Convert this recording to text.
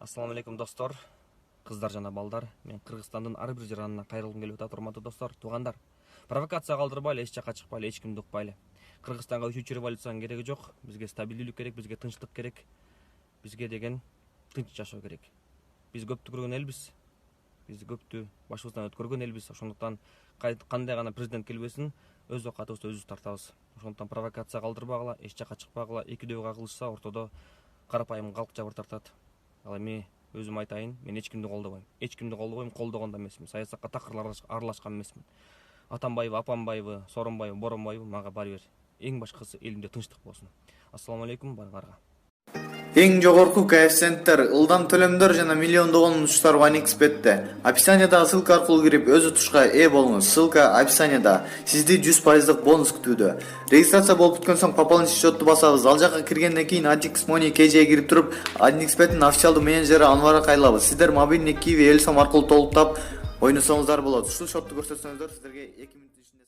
Assalamu алейкум достор, кыздар жана балдар. Мен Кыргызстандын ар бир жаранына кайрылгым келип атат, урматтуу достор, туугандар. Провокация калтырбайлы, эч жакка чыкпайлы, эч кимди укпайлы. Кыргызстанга үчүнчү революциянын кереги жок. Бизге стабилдүүлүк керек, бизге тынчтык керек. Бизге деген тынч жашоо керек. Биз көптү көргөн элбиз. Биз көптү башыбыздан өткөргөн элбиз. Ошондуктан кандай гана президент келбесин, өз окатыбызды өзүбүз тартабыз. Ошондуктан провокация калтырбагыла, эч жакка чыкпагыла, экидөө кагылышса ортодо карапайым калк жабыр тартат. Ал эми өзүм айтайын, мен эч кимди колдобойм. Эч кимди колдобойм, колдогон да эмесмин. Саясатка такыр аралашкан эмесмин. Атамбаевы, Апамбаевы, Сооронбаевы, Боронбаевы мага баары бир. Эң башкысы элимде тынчтык болсун. Ассаламу алейкум баарыңарга. Эң жогорку коэффициенттер, ылдам төлөмдөр жана миллиондогон учуттар OneXBet'те. Описаниядагы ссылка аркылуу кирип өз утушка ээ болуңуз. Ссылка описанияда. Сизди 100% бонус күтүүдө. Регистрация болуп бүткөн соң пополнить счетту басабыз. Ал жака киргенден кийин AddX Money KJ'ге кирип туруп, OneXBet'ин официалдуу менеджери Анварга кайрылабыз. Сиздер мобильный Kiwi Элсом аркылуу толуктап ойносоңуздар болот. Ушул счетту көрсөтсөңүздөр сиздерге 2 мүнөт ичинде